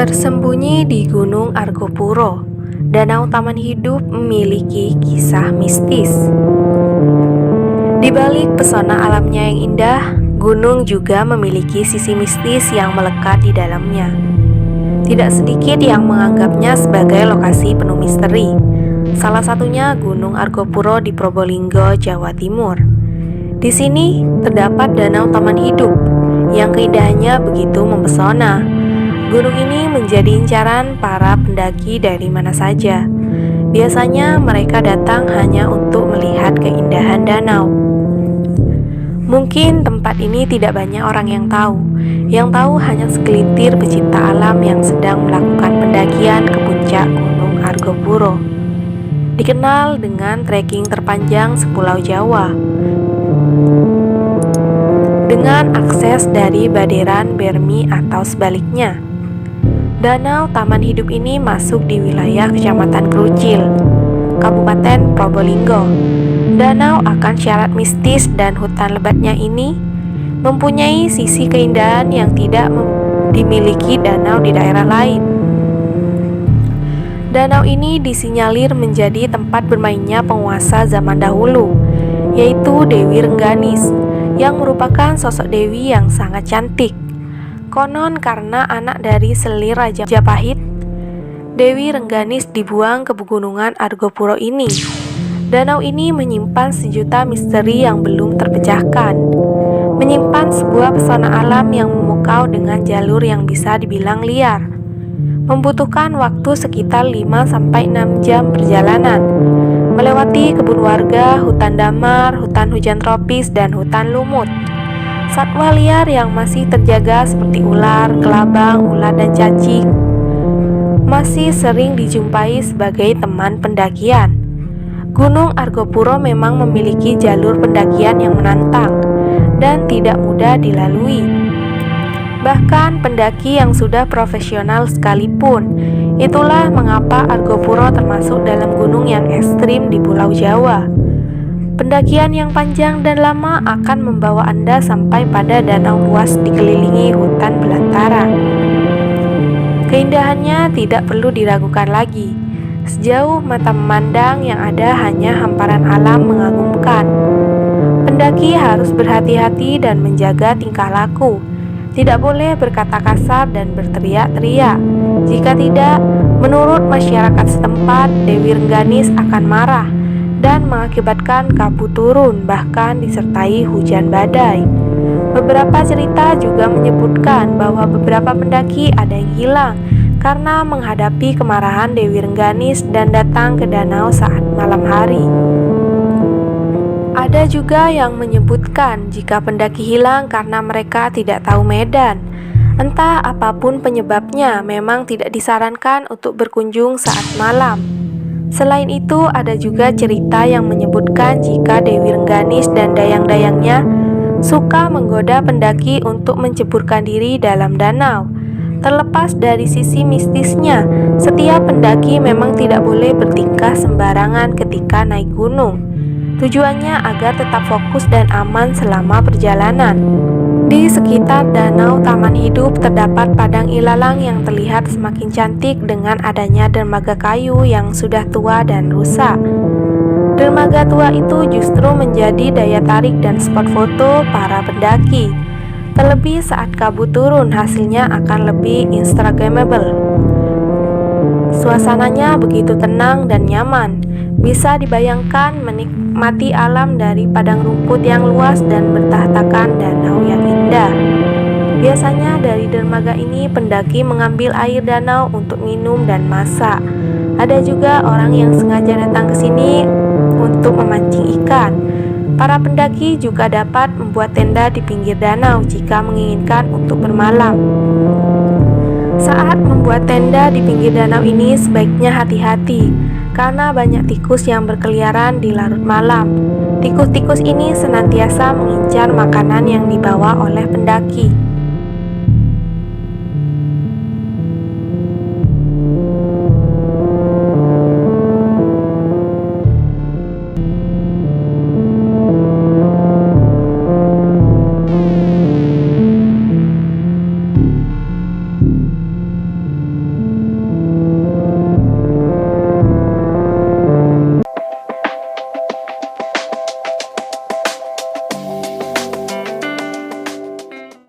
Tersembunyi di Gunung Argopuro, Danau Taman Hidup memiliki kisah mistis. Di balik pesona alamnya yang indah, gunung juga memiliki sisi mistis yang melekat di dalamnya. Tidak sedikit yang menganggapnya sebagai lokasi penuh misteri. Salah satunya Gunung Argopuro di Probolinggo, Jawa Timur. Di sini terdapat Danau Taman Hidup yang keindahannya begitu mempesona. Gunung ini menjadi incaran para pendaki dari mana saja. Biasanya mereka datang hanya untuk melihat keindahan danau. Mungkin tempat ini tidak banyak orang yang tahu. Yang tahu hanya segelintir pecinta alam yang sedang melakukan pendakian ke puncak Gunung Argopuro. Dikenal dengan trekking terpanjang sepulau Jawa, dengan akses dari Baderan, Bermi atau sebaliknya. Danau Taman Hidup ini masuk di wilayah Kecamatan Krucil, Kabupaten Probolinggo. Danau akan syarat mistis dan hutan lebatnya ini mempunyai sisi keindahan yang tidak dimiliki danau di daerah lain. Danau ini disinyalir menjadi tempat bermainnya penguasa zaman dahulu, yaitu Dewi Rengganis, yang merupakan sosok dewi yang sangat cantik. Konon karena anak dari selir Raja Majapahit, Dewi Rengganis dibuang ke pegunungan Argopuro ini. Danau ini menyimpan sejuta misteri yang belum terpecahkan, menyimpan sebuah pesona alam yang memukau dengan jalur yang bisa dibilang liar, membutuhkan waktu sekitar 5-6 jam perjalanan, melewati kebun warga, hutan damar, hutan hujan tropis, dan hutan lumut. Satwa liar yang masih terjaga seperti ular, kelabang, ular, dan cacing masih sering dijumpai sebagai teman pendakian. Gunung Argopuro memang memiliki jalur pendakian yang menantang dan tidak mudah dilalui. Bahkan pendaki yang sudah profesional sekalipun. Itulah mengapa Argopuro termasuk dalam gunung yang ekstrim di Pulau Jawa. Pendakian yang panjang dan lama akan membawa Anda sampai pada danau luas dikelilingi hutan belantara. Keindahannya tidak perlu diragukan lagi. Sejauh mata memandang yang ada hanya hamparan alam mengagumkan. Pendaki harus berhati-hati dan menjaga tingkah laku. Tidak boleh berkata kasar dan berteriak-teriak. Jika tidak, menurut masyarakat setempat, Dewi Rengganis akan marah dan mengakibatkan kabut turun, bahkan disertai hujan badai. Beberapa cerita juga menyebutkan bahwa beberapa pendaki ada yang hilang karena menghadapi kemarahan Dewi Rengganis dan datang ke danau saat malam hari. Ada juga yang menyebutkan jika pendaki hilang karena mereka tidak tahu medan. Entah apapun penyebabnya, memang tidak disarankan untuk berkunjung saat malam. Selain itu, ada juga cerita yang menyebutkan jika Dewi Rengganis dan dayang-dayangnya suka menggoda pendaki untuk menceburkan diri dalam danau. Terlepas dari sisi mistisnya, setiap pendaki memang tidak boleh bertingkah sembarangan ketika naik gunung. Tujuannya agar tetap fokus dan aman selama perjalanan. Di sekitar Danau Taman Hidup terdapat padang ilalang yang terlihat semakin cantik dengan adanya dermaga kayu yang sudah tua dan rusak. Dermaga tua itu justru menjadi daya tarik dan spot foto para pendaki. Terlebih saat kabut turun, hasilnya akan lebih instagramable. Suasananya begitu tenang dan nyaman. Bisa dibayangkan menikmati alam dari padang rumput yang luas dan bertahtakan danau yang indah. Biasanya dari dermaga ini pendaki mengambil air danau untuk minum dan masak. Ada juga orang yang sengaja datang ke sini untuk memancing ikan. Para pendaki juga dapat membuat tenda di pinggir danau jika menginginkan untuk bermalam. Saat membuat tenda di pinggir danau ini sebaiknya hati-hati karena banyak tikus yang berkeliaran di larut malam. Tikus-tikus ini senantiasa mengincar makanan yang dibawa oleh pendaki.